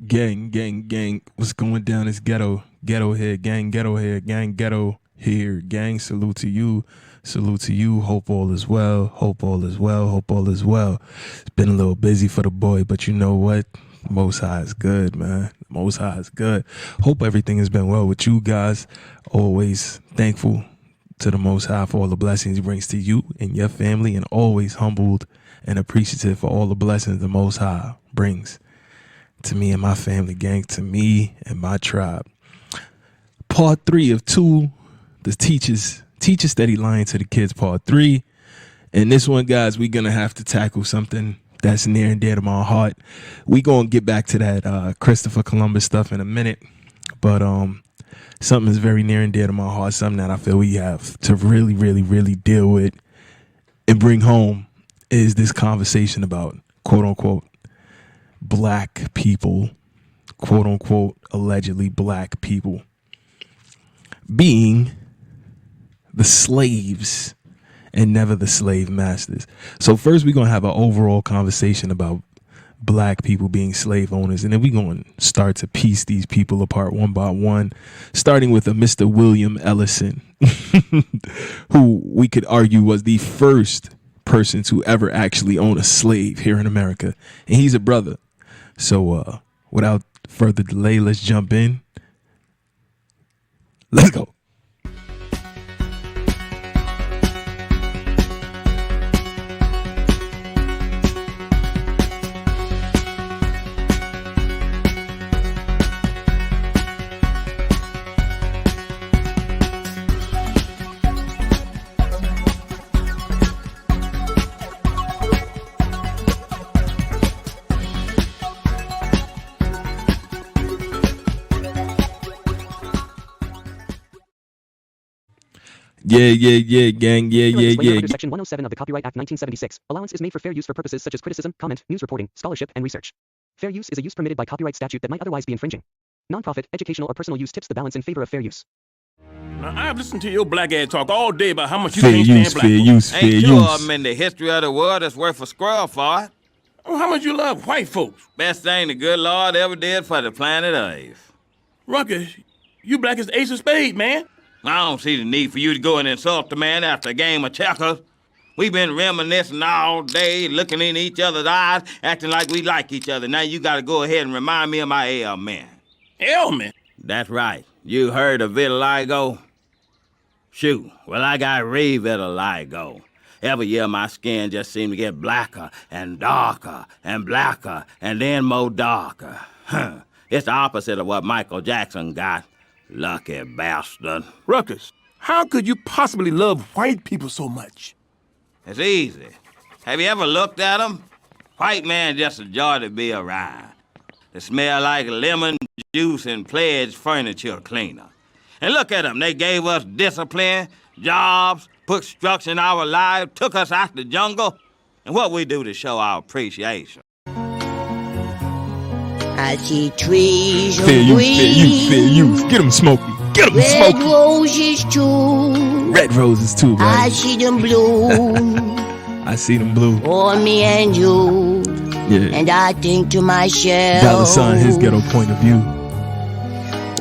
Gang. What's going down? It's ghetto here, gang, ghetto here, gang, ghetto here, gang. Salute to you. Hope all is well. It's been a little busy for the boy, but you know what? Most High is good, man. Most High is good. Hope everything has been well with you guys. Always thankful to the Most High for all the blessings he brings to you and your family, and always humbled and appreciative for all the blessings the Most High brings to me and my family, gang, to me and my tribe. Part 3 of 2, the teachers steady lying to the kids, part 3. And this one, guys, we're going to have to tackle something that's near and dear to my heart. We're going to get back to that Christopher Columbus stuff in a minute. But something is very near and dear to my heart, something that I feel we have to really deal with and bring home is this conversation about, quote unquote, black people, quote unquote, allegedly black people being the slaves and never the slave masters. So first we're going to have an overall conversation about black people being slave owners, and then we're going to start to piece these people apart one by one, starting with a Mr. William Ellison, who we could argue was the first person to ever actually own a slave here in America, and he's a brother. So without further delay, let's jump in. Let's go. Yeah, gang. Yeah. Section 107 of the Copyright Act 1976. Allowance is made for fair use for purposes such as criticism, comment, news reporting, scholarship, and research. Fair use is a use permitted by copyright statute that might otherwise be infringing. Nonprofit, educational, or personal use tips the balance in favor of fair use. Now, I've listened to your black ass talk all day about how much you Fair can't use, stand black fair folks. use, fair Ain't two use. of them in the history of the world that's worth a squirrel for it. Oh, how much you love white folks. Best thing the good Lord ever did for the planet Earth. Ruckus, you black as ace of spades, man. I don't see the need for you to go and insult the man after a game of checkers. We've been reminiscing all day, looking in each other's eyes, acting like we like each other. Now you gotta go ahead and remind me of my ailment. Ailment? That's right. You heard of vitiligo? Shoot, well, I got re-vitiligo. Every year my skin just seemed to get blacker and darker and blacker and then more darker. It's the opposite of what Michael Jackson got. Lucky bastard. Ruckus, how could you possibly love white people so much? It's easy. Have you ever looked at them? White man just a joy to be around. They smell like lemon juice and pledge furniture cleaner. And look at them. They gave us discipline, jobs, put structure in our lives, took us out the jungle. And what we do to show our appreciation. I see trees of Fair green, use. Get them smoky. red roses too. Red roses too, man. I see them bloom I see them blue. for me and you. Yeah. And I think to myself, $, his ghetto point of view.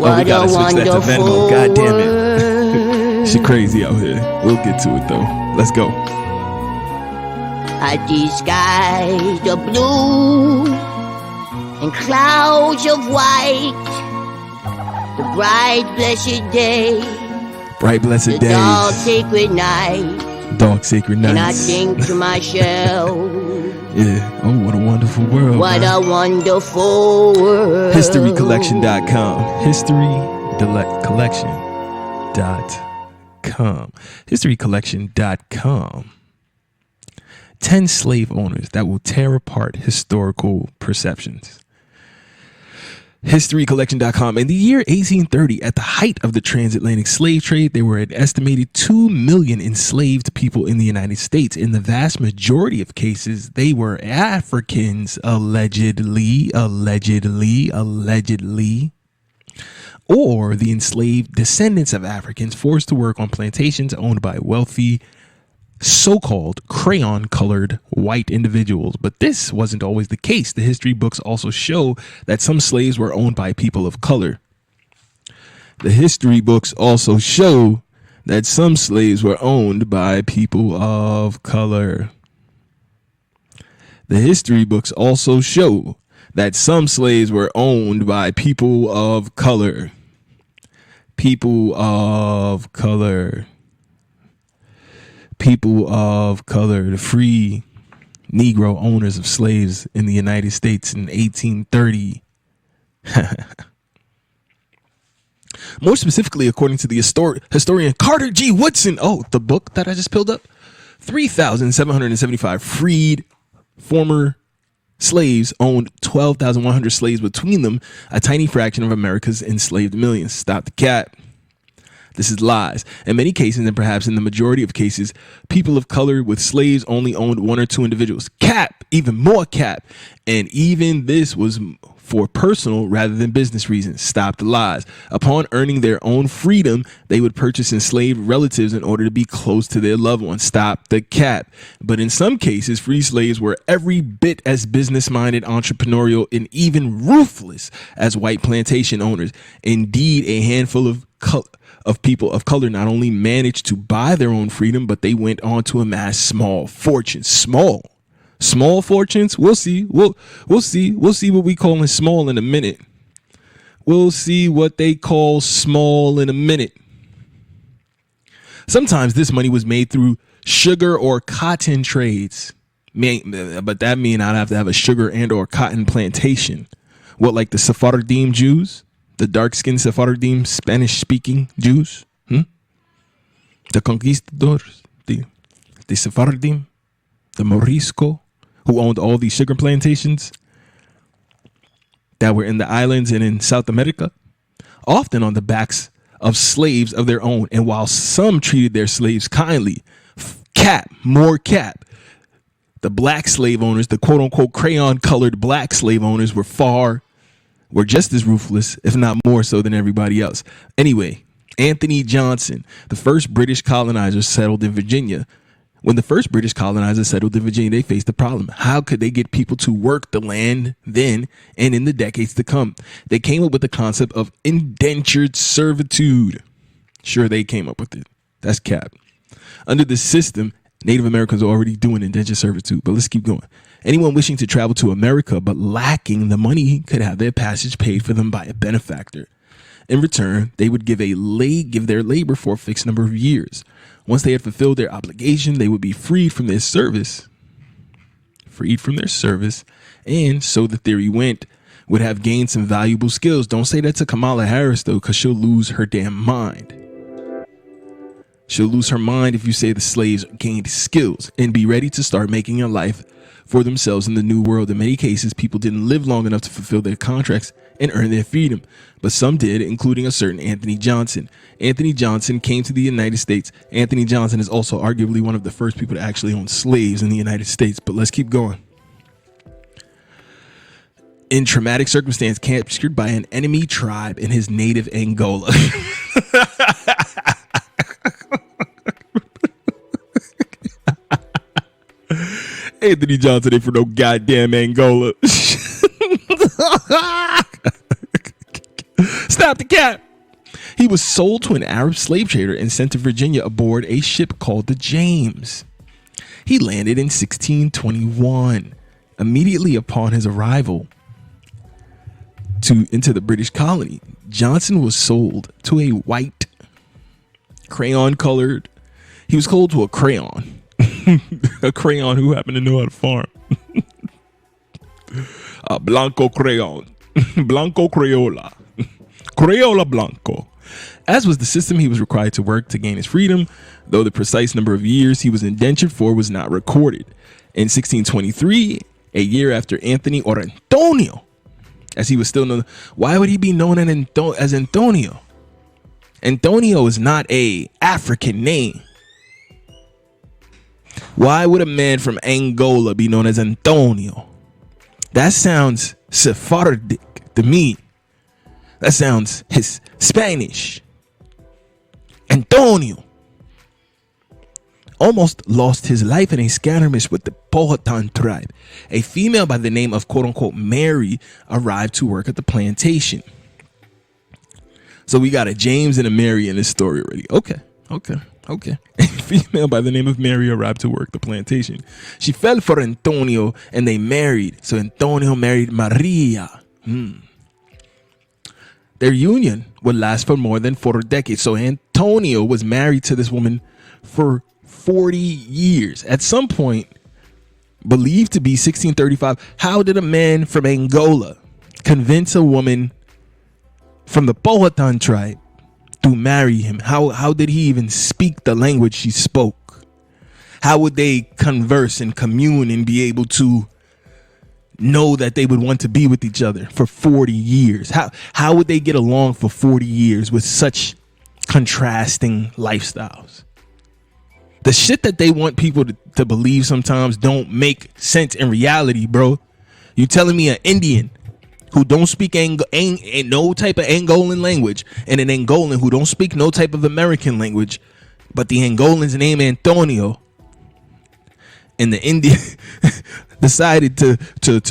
what we gotta a switch that to Venmo. wonderful God damn it. world. She crazy out here. We'll get to it though. Let's go. I see skies of blue and clouds of white. The bright blessed day, Bright blessed the dark days. sacred night. Dark sacred And I nights. think to myself, Yeah. Oh, what a wonderful world. what man. a wonderful world. Historycollection.com. Historycollection.com. Historycollection.com. 10 slave owners that will tear apart historical perceptions. Historycollection.com. In the year 1830, at the height of the transatlantic slave trade, there were an estimated 2 million enslaved people in the United States. In the vast majority of cases, they were Africans, allegedly, or the enslaved descendants of Africans forced to work on plantations owned by wealthy so-called crayon-colored white individuals. But this wasn't always the case. The history books also show that some slaves were owned by people of color. The history books also show that some slaves were owned by people of color. The history books also show that some slaves were owned by people of color. People of color. People of color. The free Negro owners of slaves in the United States in 1830. More specifically, according to the historian Carter G. Woodson, the book that I just pulled up, 3,775 freed former slaves owned 12,100 slaves between them, a tiny fraction of America's enslaved millions. Stop the cap. This is lies. In many cases, and perhaps in the majority of cases, people of color with slaves only owned one or two individuals. Cap, even more cap. And even this was for personal rather than business reasons. Stop the lies. Upon earning their own freedom, they would purchase enslaved relatives in order to be close to their loved ones. Stop the cap. But in some cases, free slaves were every bit as business-minded, entrepreneurial, and even ruthless as white plantation owners. Indeed, a handful of people of color not only managed to buy their own freedom, but they went on to amass small fortunes. Small fortunes. We'll see. We'll see what we call small in a minute. We'll see what they call small in a minute. Sometimes this money was made through sugar or cotton trades. But that means I'd have to have a sugar and or cotton plantation. What, like the Sephardim Jews? The dark-skinned Sephardim Spanish-speaking Jews? The conquistadors? The Sephardim? The Morisco? Who owned all these sugar plantations that were in the islands and in South America, often on the backs of slaves of their own. And while some treated their slaves kindly, more cap, the black slave owners, the quote unquote crayon colored black slave owners were just as ruthless, if not more so than everybody else. Anyway, Anthony Johnson, the first British colonizer, settled in Virginia. When the first British colonizers settled in Virginia, they faced a problem. How could they get people to work the land then and in the decades to come? They came up with the concept of indentured servitude. Sure, they came up with it. That's cap. Under this system, Native Americans are already doing indentured servitude, but let's keep going. Anyone wishing to travel to America but lacking the money could have their passage paid for them by a benefactor. In return, they would give their labor for a fixed number of years. Once they had fulfilled their obligation, they would be freed from their service. And so the theory went, would have gained some valuable skills. Don't say that to Kamala Harris, though, because she'll lose her damn mind. She'll lose her mind if you say the slaves gained skills and be ready to start making a life for themselves in the new world. In many cases, people didn't live long enough to fulfill their contracts and earn their freedom, but some did, including a certain Anthony Johnson. Anthony Johnson came to the United States. Anthony Johnson is also arguably one of the first people to actually own slaves in the United States, but let's keep going. In traumatic circumstance, captured by an enemy tribe in his native Angola. Anthony Johnson ain't for no goddamn Angola. Stop the cap. He was sold to an Arab slave trader and sent to Virginia aboard a ship called the James. He landed in 1621. Immediately upon his arrival into the British colony, Johnson was sold to a white, crayon colored. He was sold to a crayon. A crayon who happened to know how to farm. Blanco crayon. Blanco Crayola. Crayola Blanco. As was the system, he was required to work to gain his freedom, though the precise number of years he was indentured for was not recorded. In 1623, a year after Anthony or Antonio, as he was still known. Why would he be known as Antonio? Antonio is not a African name. Why would a man from Angola be known as Antonio? That sounds Sephardic to me. That sounds Spanish. Antonio. almost lost his life in a skirmish with the Powhatan tribe. A female by the name of quote-unquote Mary arrived to work at the plantation. So we got a James and a Mary in this story already. Okay. A female by the name of Mary arrived to work the plantation. She fell for Antonio and they married. So Antonio married Maria. Their union would last for more than 4 decades. So Antonio was married to this woman for 40 years. At some point, believed to be 1635, how did a man from Angola convince a woman from the Powhatan tribe to marry him? How did he even speak the language she spoke? How would they converse and commune and be able to know that they would want to be with each other for 40 years? How would they get along for 40 years with such contrasting lifestyles? The shit that they want people to believe sometimes don't make sense in reality, bro. You telling me an Indian who don't speak no type of Angolan language and an Angolan who don't speak no type of American language, but the Angolan's name Antonio, and the Indian decided to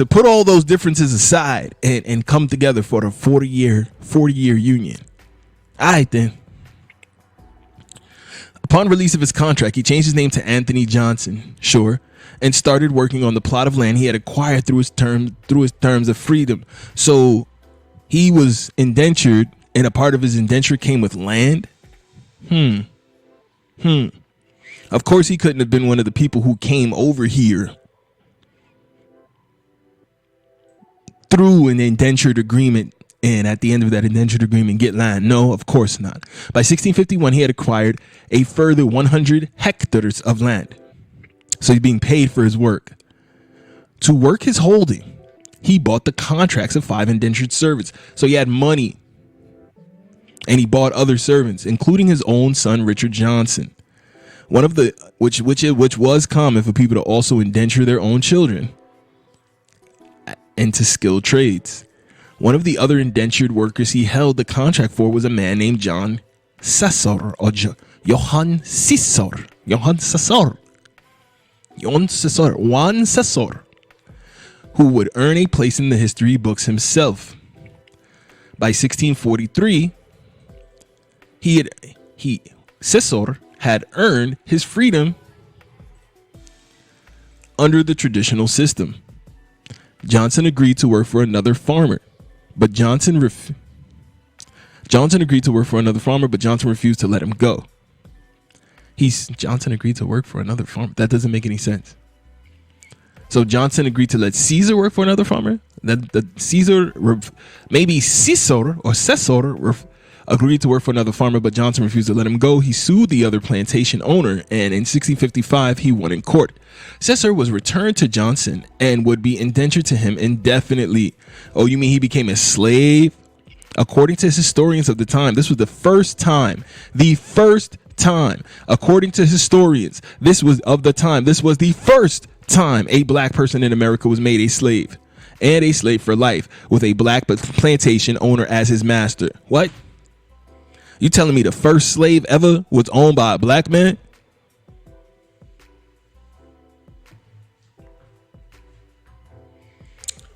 put all those differences aside and come together for a 40-year union. All right, then. Upon release of his contract, he changed his name to Anthony Johnson, and started working on the plot of land he had acquired through his terms of freedom. So he was indentured, and a part of his indenture came with land. Of course, he couldn't have been one of the people who came over here through an indentured agreement, and at the end of that indentured agreement get land. No, of course not. By 1651, he had acquired a further 100 hectares of land. So he's being paid for his work. To work his holding, he bought the contracts of 5 indentured servants. So he had money, and he bought other servants, including his own son, Richard Johnson. One of the which was common for people to also indenture their own children into skilled trades. One of the other indentured workers he held the contract for was a man named John Cesar, or Juan Cesar, who would earn a place in the history books himself. By 1643, Cesar had earned his freedom under the traditional system. Johnson agreed to work for another farmer, but Johnson agreed to work for another farmer, but Johnson refused to let him go. Johnson agreed to work for another farmer. That doesn't make any sense. So Johnson agreed to let Caesar work for another farmer. Cesar agreed to work for another farmer, but Johnson refused to let him go. He sued the other plantation owner, and in 1655 he won in court. Cesar was returned to Johnson and would be indentured to him indefinitely. Oh, you mean he became a slave? According to historians of the time, this was the first time, according to historians, this was the first time a black person in America was made a slave, and a slave for life, with a black plantation owner as his master. What? You telling me the first slave ever was owned by a black man?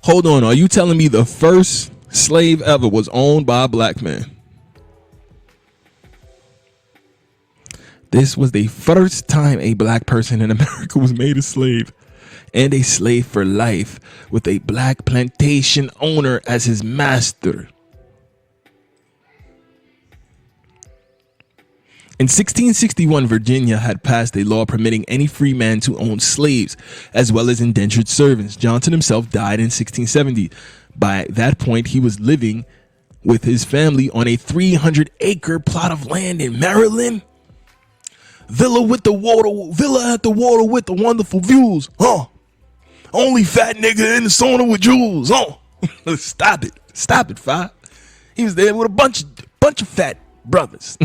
Hold on, are you telling me the first slave ever was owned by a black man? This was the first time a black person in America was made a slave, and a slave for life, with a black plantation owner as his master. In 1661, Virginia had passed a law permitting any free man to own slaves, as well as indentured servants. Johnson himself died in 1670. By that point, he was living with his family on a 300-acre plot of land in Maryland. Villa at the water with the wonderful views. Only fat nigga in the sauna with jewels. Stop it, Fi. He was there with a bunch of fat brothers.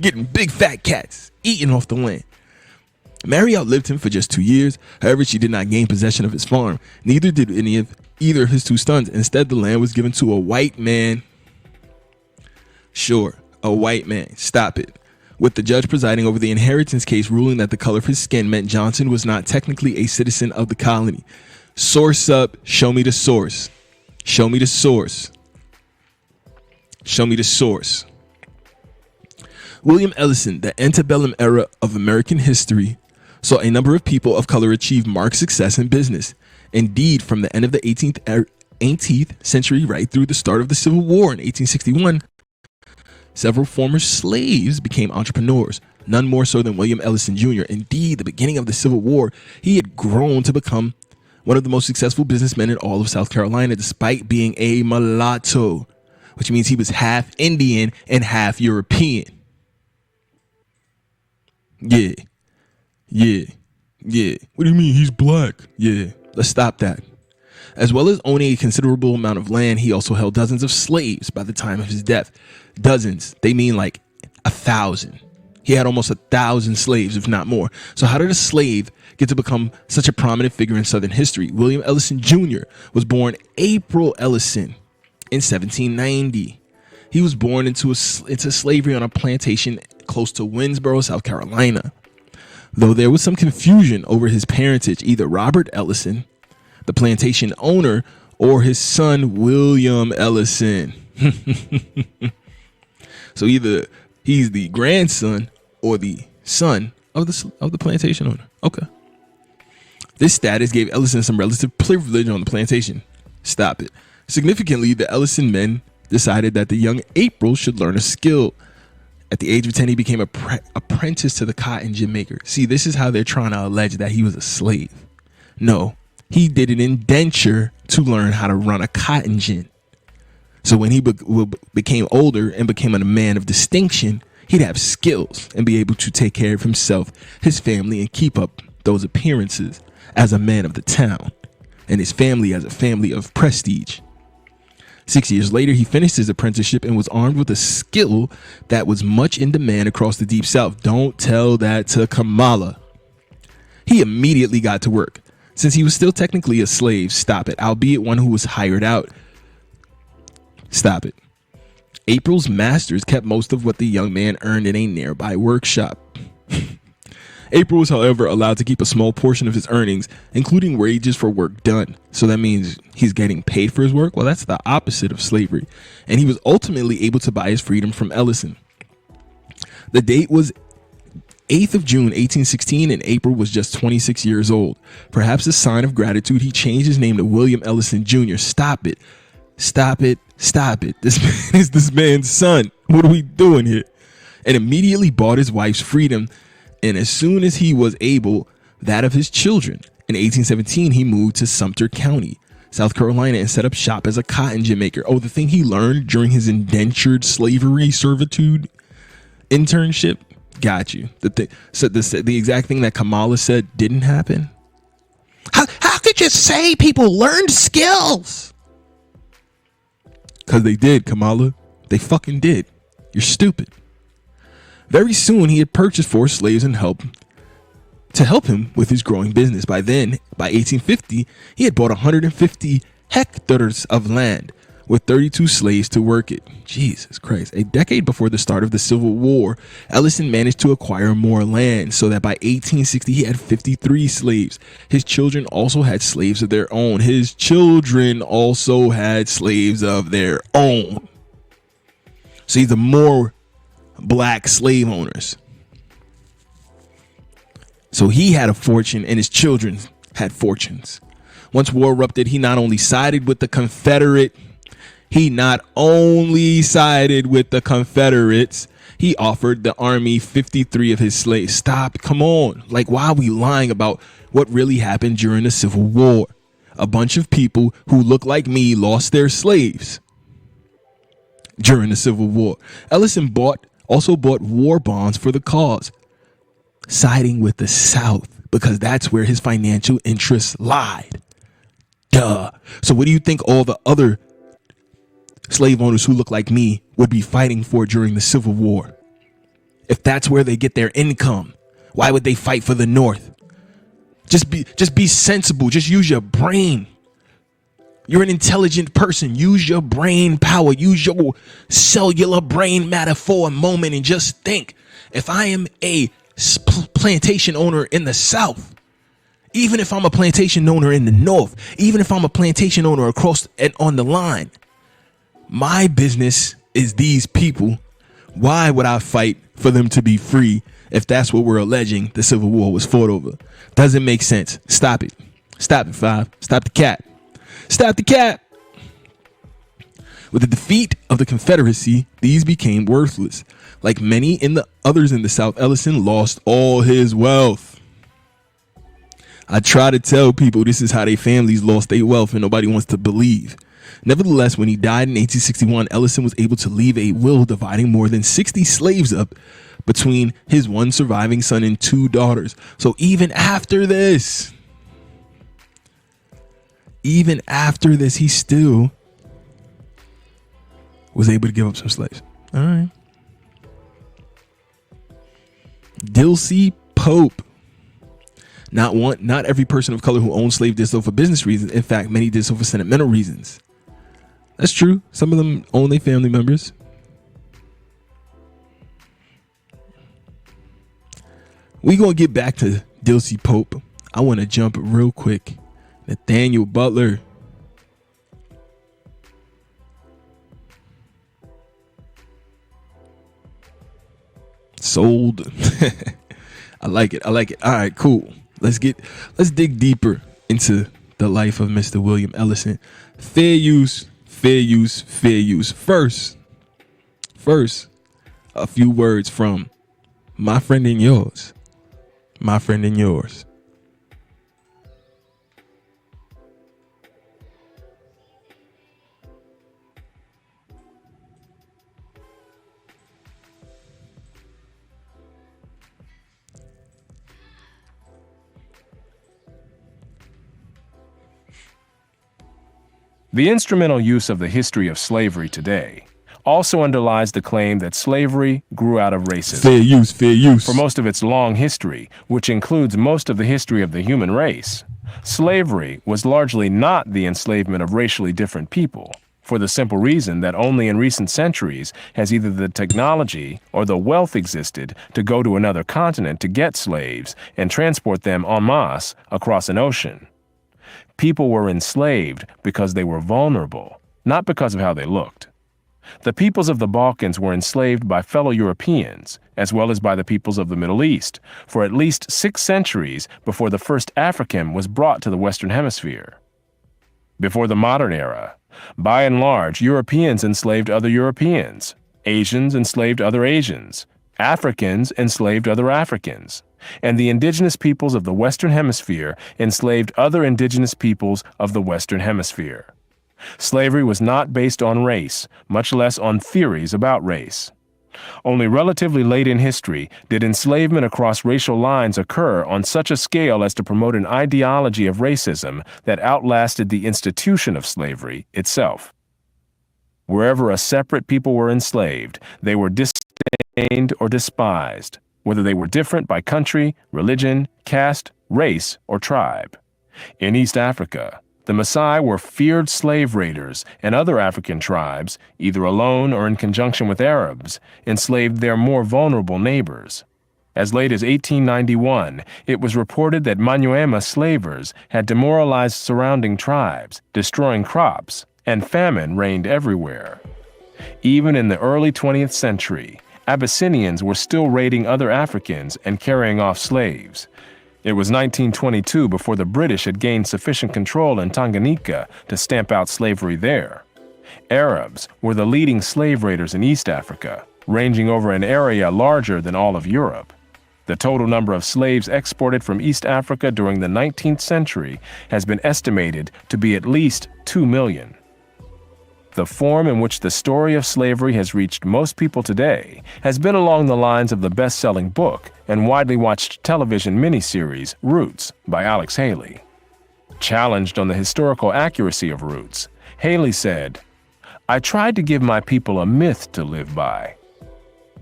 Getting big fat cats, eating off the land. Mary outlived him for just 2 years. However, she did not gain possession of his farm. Neither did either of his 2 sons. Instead, the land was given to a white man. Sure, a white man. Stop it. with the judge presiding over the inheritance case ruling that the color of his skin meant Johnson was not technically a citizen of the colony. Source up. Show me the source. Show me the source. Show me the source. William Ellison, the antebellum era of American history, saw a number of people of color achieve marked success in business. Indeed, from the end of the 18th century right through the start of the Civil War in 1861, several former slaves became entrepreneurs, none more so than William Ellison Jr. Indeed, the beginning of the Civil War, he had grown to become one of the most successful businessmen in all of South Carolina, despite being a mulatto, which means he was half Indian and half European. Yeah. What do you mean he's black? Yeah, let's stop that. As well as owning a considerable amount of land, he also held dozens of slaves by the time of his death. Dozens, they mean like 1,000. He had almost 1,000 slaves, if not more. So how did a slave get to become such a prominent figure in Southern history? William Ellison Jr. was born April Ellison in 1790. He was born into slavery on a plantation close to Winnsboro, South Carolina. Though there was some confusion over his parentage, either Robert Ellison, the plantation owner, or his son William Ellison. So either he's the grandson or the son of the plantation owner. Okay. This status gave Ellison some relative privilege on the plantation. Stop it. Significantly, the Ellison men decided that the young April should learn a skill. At the age of 10, he became apprentice to the cotton gin maker. See, this is how they're trying to allege that he was a slave. No, he did an indenture to learn how to run a cotton gin. So when he became older and became a man of distinction, he'd have skills and be able to take care of himself, his family, and keep up those appearances as a man of the town, and his family as a family of prestige. 6 years later, he finished his apprenticeship and was armed with a skill that was much in demand across the Deep South. Don't tell that to Kamala. He immediately got to work. Since he was still technically a slave, stop it, albeit one who was hired out. Stop it. April's masters kept most of what the young man earned in a nearby workshop. April was, however, allowed to keep a small portion of his earnings, including wages for work done. So that means he's getting paid for his work? Well, that's the opposite of slavery. And he was ultimately able to buy his freedom from Ellison. The date was 8th of June, 1816, and April was just 26 years old. Perhaps a sign of gratitude, he changed his name to William Ellison Jr. Stop it. Stop it. Stop it. This man is this man's son. What are we doing here? And immediately bought his wife's freedom, and as soon as he was able, that of his children. In 1817, he moved to Sumter County, South Carolina, and set up shop as a cotton gin maker. Oh, the thing he learned during his indentured slavery servitude internship? Got you. The exact thing that Kamala said didn't happen? How could you say people learned skills? Because they did, Kamala. They fucking did. You're stupid. Very soon, he had purchased 4 slaves and help him with his growing business. By 1850, he had bought 150 hectares of land with 32 slaves to work it. Jesus Christ. A decade before the start of the Civil War, Ellison managed to acquire more land so that by 1860, he had 53 slaves. His children also had slaves of their own. So he's the more black slave owners. So he had a fortune and his children had fortunes. Once war erupted, he not only sided with the Confederates, he offered the army 53 of his slaves. Stop. Come on. Like, why are we lying about what really happened during the Civil War? A bunch of people who look like me lost their slaves during the Civil War. Ellison also bought war bonds for the cause, siding with the South because that's where his financial interests lied. Duh. So what do you think all the other slave owners who look like me would be fighting for during the Civil War? If that's where they get their income, why would they fight for the North? Just be sensible. Just use your brain. You're an intelligent person. Use your brain power. Use your cellular brain matter for a moment and just think. If I am a plantation owner in the South, even if I'm a plantation owner in the North, even if I'm a plantation owner across and on the line, my business is these people. Why would I fight for them to be free if that's what we're alleging the Civil War was fought over? Doesn't make sense. Stop it. Stop it, Five. Stop the cat. Stop the cat. With the defeat of the Confederacy, these became worthless. Like many in the others in the South, Ellison lost all his wealth. I try to tell people this is how their families lost their wealth and nobody wants to believe. Nevertheless, when he died in 1861, Ellison was able to leave a will dividing more than 60 slaves up between his one surviving son and 2 daughters. So even after this, he still was able to give up some slaves. All right. Dilsey Pope. Not every person of color who owned slaves did so for business reasons. In fact, many did so for sentimental reasons. That's true. Some of them own their family members. We gonna get back to Dilsey Pope. I want to jump real quick. Nathaniel Butler. Sold. I like it. All right, cool. Let's dig deeper into the life of Mr. William Ellison. Fair use. First, a few words from my friend and yours. The instrumental use of the history of slavery today also underlies the claim that slavery grew out of racism. Fair use. For most of its long history, which includes most of the history of the human race, slavery was largely not the enslavement of racially different people, for the simple reason that only in recent centuries has either the technology or the wealth existed to go to another continent to get slaves and transport them en masse across an ocean. People were enslaved because they were vulnerable, not because of how they looked. The peoples of the Balkans were enslaved by fellow Europeans, as well as by the peoples of the Middle East, for at least 6 centuries before the first African was brought to the Western Hemisphere. Before the modern era, by and large, Europeans enslaved other Europeans, Asians enslaved other Asians, Africans enslaved other Africans, and the indigenous peoples of the Western Hemisphere enslaved other indigenous peoples of the Western Hemisphere. Slavery was not based on race, much less on theories about race. Only relatively late in history did enslavement across racial lines occur on such a scale as to promote an ideology of racism that outlasted the institution of slavery itself. Wherever a separate people were enslaved, they were disdained or despised, whether they were different by country, religion, caste, race, or tribe. In East Africa, the Maasai were feared slave raiders, and other African tribes, either alone or in conjunction with Arabs, enslaved their more vulnerable neighbors. As late as 1891, it was reported that Manyuema slavers had demoralized surrounding tribes, destroying crops, and famine reigned everywhere. Even in the early 20th century, Abyssinians were still raiding other Africans and carrying off slaves. It was 1922 before the British had gained sufficient control in Tanganyika to stamp out slavery there. Arabs were the leading slave raiders in East Africa, ranging over an area larger than all of Europe. The total number of slaves exported from East Africa during the 19th century has been estimated to be at least 2 million. The form in which the story of slavery has reached most people today has been along the lines of the best-selling book and widely watched television miniseries Roots by Alex Haley. Challenged on the historical accuracy of Roots, Haley said, "I tried to give my people a myth to live by."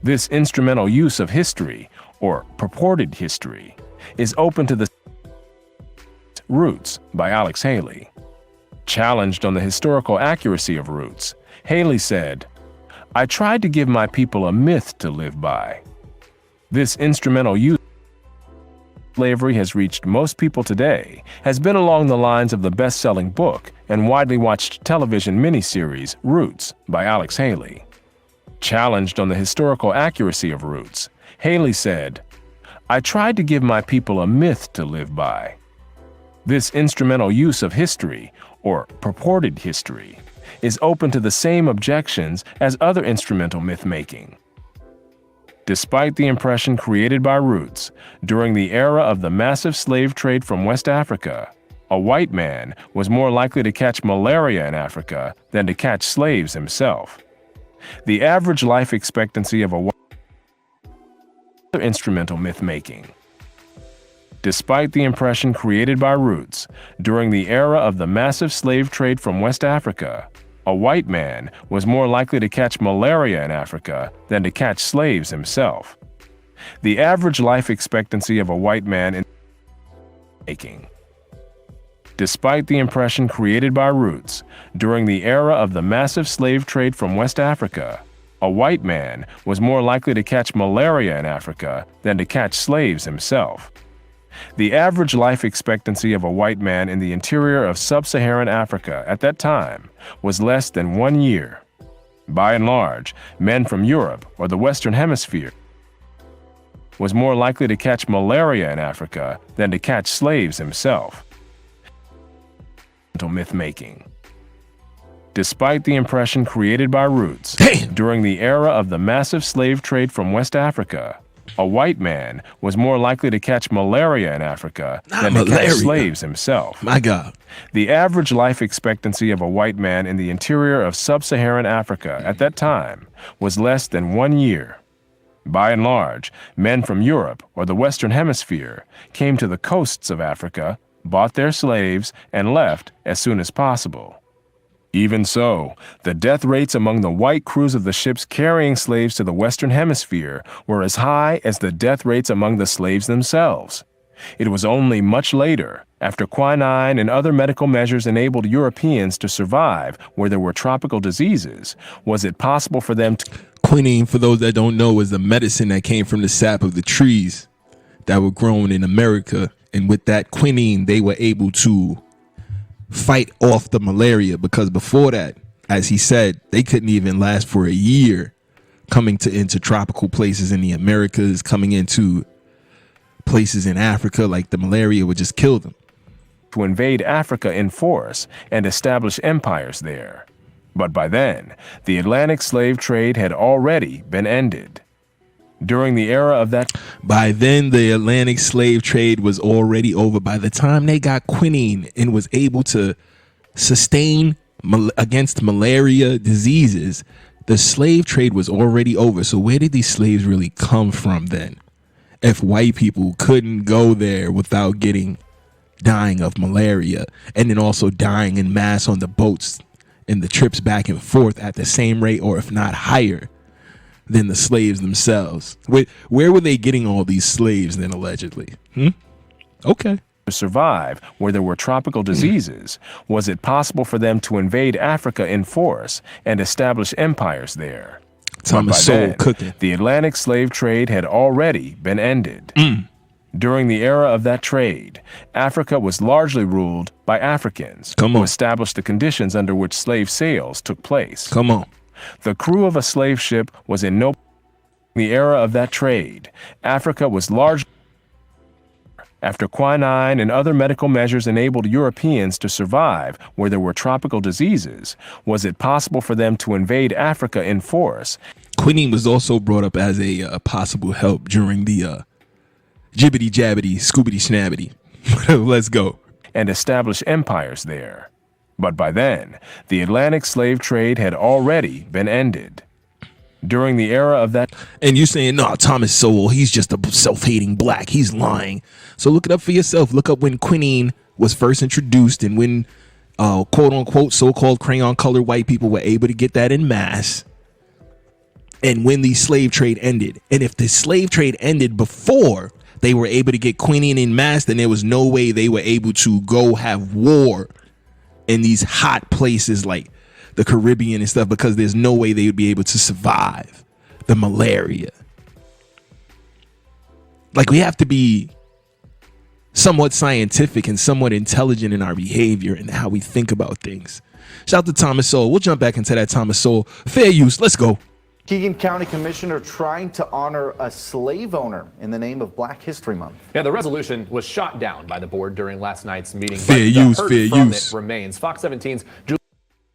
This instrumental use of history, or purported history, is open to the Roots by Alex Haley. Challenged on the historical accuracy of Roots, Haley said, "I tried to give my people a myth to live by." This instrumental use of slavery has reached most people today has been along the lines of the best-selling book and widely watched television miniseries Roots by Alex Haley. Challenged on the historical accuracy of Roots, Haley said, "I tried to give my people a myth to live by." This instrumental use of history, or purported history, is open to the same objections as other instrumental myth-making. Despite the impression created by Roots, during the era of the massive slave trade from West Africa, a white man was more likely to catch malaria in Africa than to catch slaves himself. The average life expectancy of a white instrumental myth-making. Despite the impression created by Roots, during the era of the massive slave trade from West Africa, a white man was more likely to catch malaria in Africa than to catch slaves himself. The average life expectancy of a white man in making. Despite the impression created by Roots, during the era of the massive slave trade from West Africa, a white man was more likely to catch malaria in Africa than to catch slaves himself. The average life expectancy of a white man in the interior of sub-Saharan Africa at that time was less than 1 year. By and large, men from Europe or the Western Hemisphere was more likely to catch malaria in Africa than to catch slaves himself. Myth-making. Despite the impression created by Roots, during the era of the massive slave trade from West Africa, a white man was more likely to catch malaria in Africa than to catch slaves himself. My God. The average life expectancy of a white man in the interior of sub-Saharan Africa at that time was less than 1 year. By and large, men from Europe or the Western Hemisphere came to the coasts of Africa, bought their slaves, and left as soon as possible. Even so, the death rates among the white crews of the ships carrying slaves to the Western Hemisphere were as high as the death rates among the slaves themselves. It was only much later, after quinine and other medical measures enabled Europeans to survive where there were tropical diseases, was it possible for them to... Quinine, for those that don't know, is the medicine that came from the sap of the trees that were grown in America. And with that quinine, they were able to fight off the malaria, because before that, as he said, they couldn't even last for a year coming into tropical places in the Americas, coming into places in Africa. Like, the malaria would just kill them. To invade Africa in force and establish empires there. But by then, the Atlantic slave trade had already been ended. During the era of that... By then, the Atlantic slave trade was already over. By the time they got quinine and was able to sustain against malaria diseases, the slave trade was already over. So where did these slaves really come from then? If white people couldn't go there without dying of malaria, and then also dying in mass on the boats and the trips back and forth at the same rate, or if not higher, than the slaves themselves. Where were they getting all these slaves then, allegedly? Okay. To survive where there were tropical diseases, was it possible for them to invade Africa in force and establish empires there? Thomas Sowell cooking. The Atlantic slave trade had already been ended. During the era of that trade, Africa was largely ruled by Africans who established the conditions under which slave sales took place. Come on. The crew of a slave ship was in no... the era of that trade, Africa was largely... After quinine and other medical measures enabled Europeans to survive where there were tropical diseases, was it possible for them to invade Africa in force? Quinine was also brought up as a possible help during the jibbity jabbity scoobity snabbity. Let's go. And establish empires there. But by then, the Atlantic slave trade had already been ended. During the era of that... And you saying, no, Thomas Sowell, he's just a self-hating black. He's lying. So look it up for yourself. Look up when quinine was first introduced and when, quote-unquote, so-called crayon-colored white people were able to get that in mass. And when the slave trade ended. And if the slave trade ended before they were able to get quinine in mass, then there was no way they were able to go have war in these hot places like the Caribbean and stuff, because there's no way they would be able to survive the malaria. Like, we have to be somewhat scientific and somewhat intelligent in our behavior and how we think about things. Shout out to Thomas Sowell. We'll jump back into that Thomas Sowell. Fair use. Let's go. Keegan County Commissioner trying to honor a slave owner in the name of Black History Month. Yeah, the resolution was shot down by the board during last night's meeting. Fair use, fair use. It remains. Fox 17's Julie.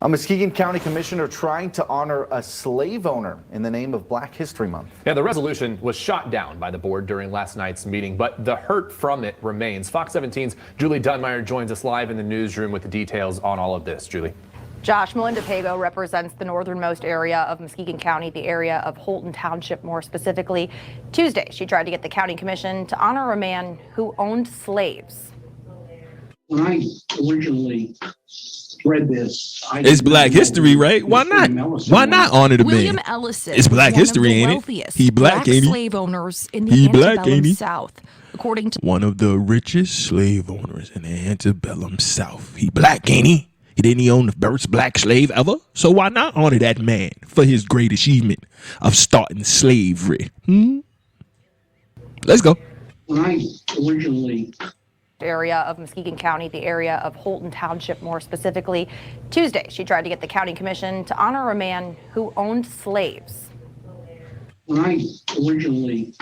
A Muskegon County Commissioner trying to honor a slave owner in the name of Black History Month. Yeah, the resolution was shot down by the board during last night's meeting, but the hurt from it remains. Fox 17's Julie Dunmeyer joins us live in the newsroom with the details on all of this. Julie. Josh, Melinda Pago represents the northernmost area of Muskegon County, the area of Holton Township more specifically. Tuesday, she tried to get the county commission to honor a man who owned slaves. When I originally read this, it's Black History, right? Why not? Why not honor the man? William Ellison. It's Black History, ain't it? He black, ain't he? Slave owners in the antebellum South, according to one of the richest slave owners in the antebellum South. He black, ain't he? He didn't own the first black slave ever, so why not honor that man for his great achievement of starting slavery? Let's go. When I originally area of Muskegon County, the area of Holton Township more specifically. Tuesday, she tried to get the county commission to honor a man who owned slaves. When I originally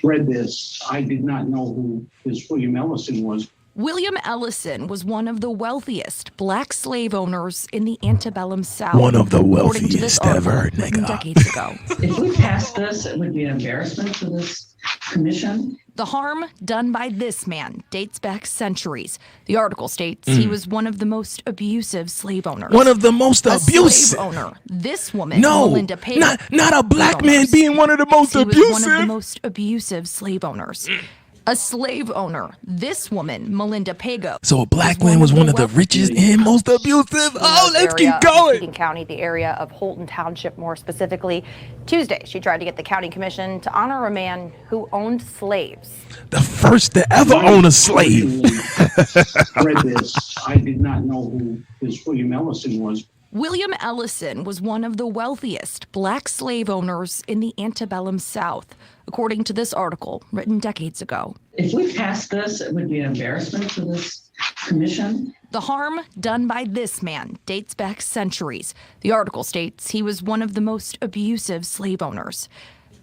read this, I did not know who this William Ellison was. William Ellison was one of the wealthiest black slave owners in the antebellum South. One of the wealthiest ever, nigga. Decades ago. If we passed this, it would be an embarrassment for this commission. The harm done by this man dates back centuries. The article states he was one of the most abusive slave owners. One of the most abusive. Slave owner. This woman, no, Melinda Pago. Not a black man being one of the most abusive. He was one of the most abusive slave owners. A slave owner. This woman, Melinda Pago. So a black man was one of the richest and most abusive. Oh, let's keep going. Muskegon County, the area of Holton Township more specifically. Tuesday, she tried to get the county commission to honor a man who owned slaves. The first to ever own a slave. Read this, I did not know who this William Ellison was. William Ellison was one of the wealthiest black slave owners in the antebellum South, according to this article written decades ago. If we passed this, it would be an embarrassment for this commission. The harm done by this man dates back centuries. The article states he was one of the most abusive slave owners.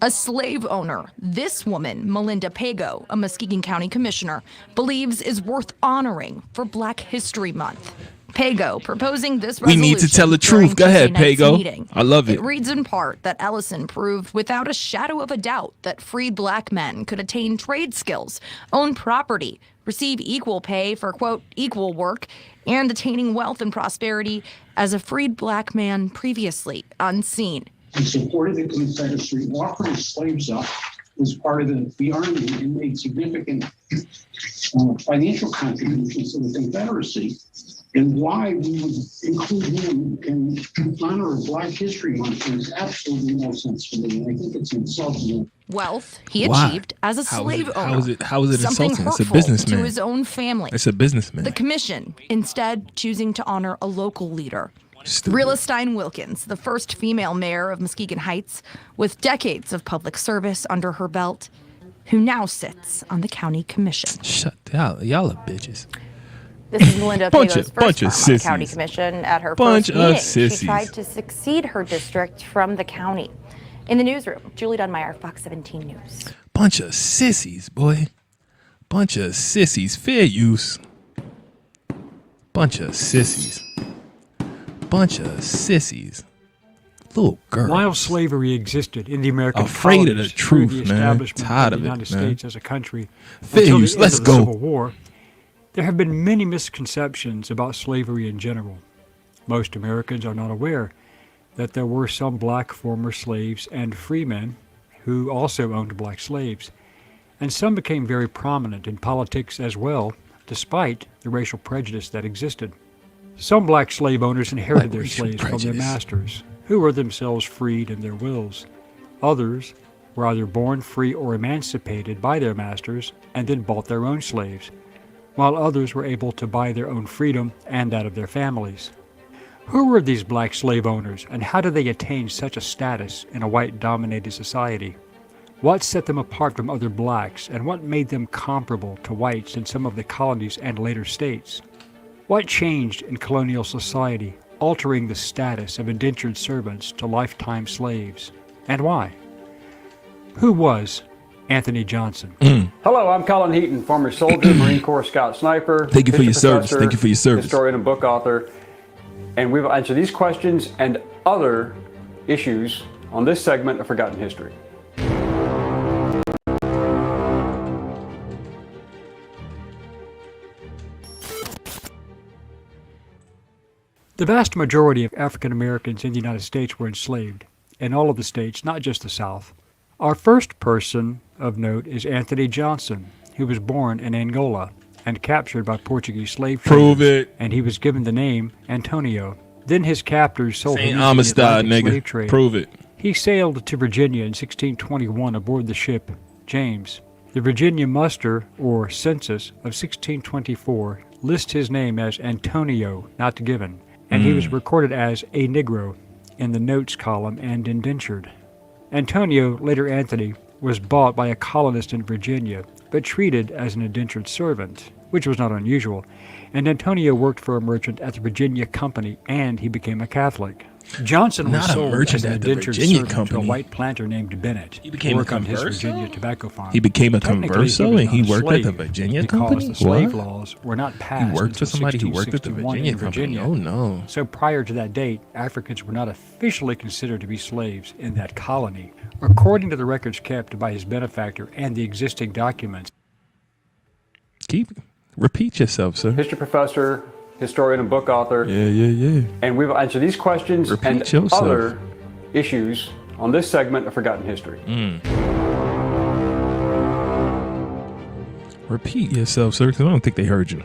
A slave owner. This woman, Melinda Pago, a Muskegon County commissioner, believes is worth honoring for Black History Month. Pago proposing this resolution. We need to tell the truth. Go ahead, Pago. I love it. It reads in part that Ellison proved without a shadow of a doubt that freed black men could attain trade skills, own property, receive equal pay for, quote, equal work, and attaining wealth and prosperity as a freed black man previously unseen. He supported the Confederacy, offered his slaves up as part of the Army, and made significant financial contributions to the Confederacy. And why we would include him in honor of Black History Month makes absolutely no sense to me. I think it's insulting. Wealth he achieved as a slave owner. How is it Something insulting? It's a hurtful businessman. to his own family. It's a businessman. The commission instead choosing to honor a local leader. Stupid. Rilla Stein Wilkins, the first female mayor of Muskegon Heights, with decades of public service under her belt, who now sits on the county commission. Shut y'all are bitches. This is Melinda Pago's first bunch term of on the sissies. county commission. At her Bunch first of meeting, sissies. she tried to succeed her district from the county. In the newsroom, Julie Dunmeyer, Fox 17 News. Bunch of sissies, boy. Bunch of sissies. Fair use. Bunch of sissies. Bunch of sissies. Little girls. While slavery existed in the American Afraid of the colonies through truth, the man. establishment Tired of of the it, United man. States as a country Fair until use. the end Let's of the go. Civil War, there have been many misconceptions about slavery in general. Most Americans are not aware that there were some black former slaves and freemen who also owned black slaves, and some became very prominent in politics as well, despite the racial prejudice that existed. Some black slave owners inherited their slaves from their masters, who were themselves freed in their wills. Others were either born free or emancipated by their masters and then bought their own slaves, while others were able to buy their own freedom and that of their families. Who were these black slave owners, and how did they attain such a status in a white-dominated society? What set them apart from other blacks, and what made them comparable to whites in some of the colonies and later states? What changed in colonial society, altering the status of indentured servants to lifetime slaves? And why? Who was Anthony Johnson? Hello, I'm Colin Heaton, former soldier, Marine Corps Scout sniper. Thank you for your service. professor, Thank you for your service. Historian and book author. And we will answer these questions and other issues on this segment of Forgotten History. The vast majority of African Americans in the United States were enslaved, in all of the states, not just the South. Our first person of note is Anthony Johnson, who was born in Angola and captured by Portuguese slave traders. Prove it. And he was given the name Antonio. Then his captors sold him Saint into the Amistad, Atlantic slave nigga. trade. Prove it. He sailed to Virginia in 1621 aboard the ship James. The Virginia muster, or census, of 1624 lists his name as Antonio, not given, and he was recorded as a Negro in the notes column and indentured. Antonio, later Anthony, was bought by a colonist in Virginia, but treated as an indentured servant, which was not unusual, and Antonio worked for a merchant at the Virginia Company, and he became a Catholic. Johnson was Not a sold merchant as an at the indentured Virginia servant to a Company. white planter named Bennett. He became to a work on his converso? Virginia tobacco farm. He became a Technically, converso was and he not a worked at the slave Virginia because Company? the slave What? laws were not He passed worked for until somebody who worked at the 1661 Virginia in Company. Virginia. Oh, no. So prior to that date, Africans were not officially considered to be slaves in that colony. According to the records kept by his benefactor and the existing documents. Repeat yourself, sir. History professor, historian and book author. Yeah. And we will answer these questions Repeat and yourself. other issues on this segment of Forgotten History. Repeat yourself, sir, because I don't think they heard you.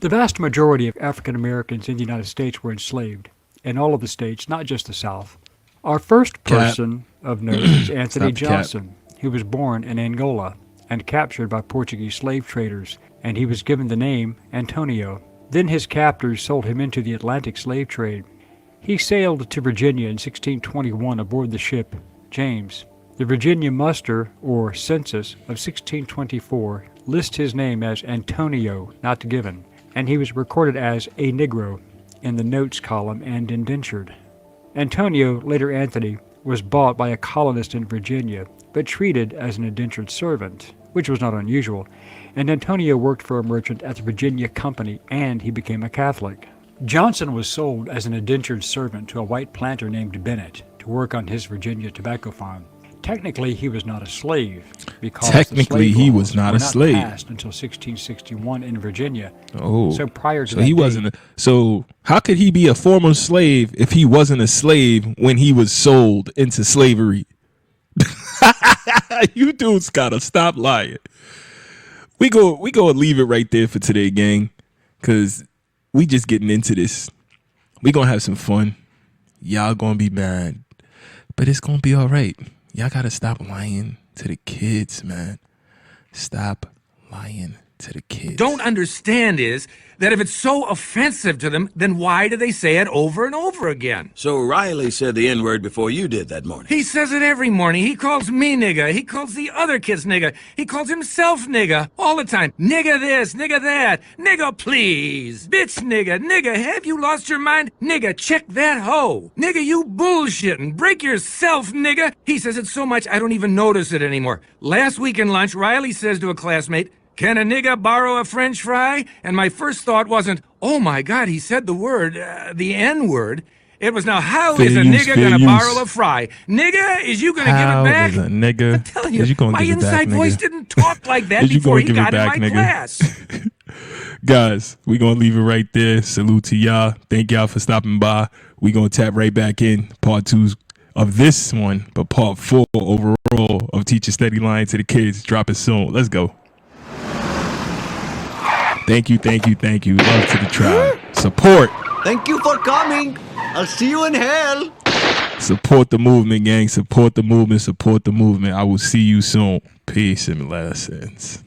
The vast majority of African Americans in the United States were enslaved, in all of the states, not just the South. Our first person of note is Anthony Stop the cap. Johnson, who was born in Angola and captured by Portuguese slave traders, and he was given the name Antonio. Then his captors sold him into the Atlantic slave trade. He sailed to Virginia in 1621 aboard the ship James. The Virginia muster, or census, of 1624 lists his name as Antonio, not given, and he was recorded as a Negro in the notes column and indentured. Antonio, later Anthony, was bought by a colonist in Virginia, but treated as an indentured servant, which was not unusual, and Antonio worked for a merchant at the Virginia Company, and he became a Catholic. Johnson was sold as an indentured servant to a white planter named Bennett to work on his Virginia tobacco farm. Technically, he was not a slave because Technically, the slave he laws was not were a slave. passed until 1661 in Virginia. Oh, so prior to so that he date, wasn't. So how could he be a former slave if he wasn't a slave when he was sold into slavery? You dudes gotta stop lying. We go and leave it right there for today, gang, because we just getting into this. We gonna have some fun. Y'all gonna be mad, but it's gonna be all right. Y'all gotta stop lying to the kids, man. Stop lying to the kids. Don't understand is that if it's so offensive to them, then why do they say it over and over again? So Riley said the N-word before you did that morning. He says it every morning. He calls me nigga. He calls the other kids nigga. He calls himself nigga all the time. Nigga this, nigga that. Nigga please. Bitch nigga. Nigga, have you lost your mind? Nigga, check that hoe. Nigga, you bullshitting. Break yourself, nigga. He says it so much I don't even notice it anymore. Last week in lunch, Riley says to a classmate, "Can a nigga borrow a French fry?" And my first thought wasn't, oh my God, he said the word, the N-word. It was, now how is a nigga gonna borrow a fry? Nigga, is you gonna give it back? Is a nigga? I'm telling you, Is you gonna my give it back, inside voice nigga? didn't talk like that Is you before gonna he give it got back, in my nigga? class. Guys, we gonna leave it right there. Salute to y'all. Thank y'all for stopping by. We gonna tap right back in part 2 of this one, but part 4 overall of Teacher Steady Lying to the Kids. Drop it soon. Let's go. Thank you. Love to the tribe. Support. Thank you for coming. I'll see you in hell. Support the movement, gang. Support the movement. I will see you soon. Peace and blessings.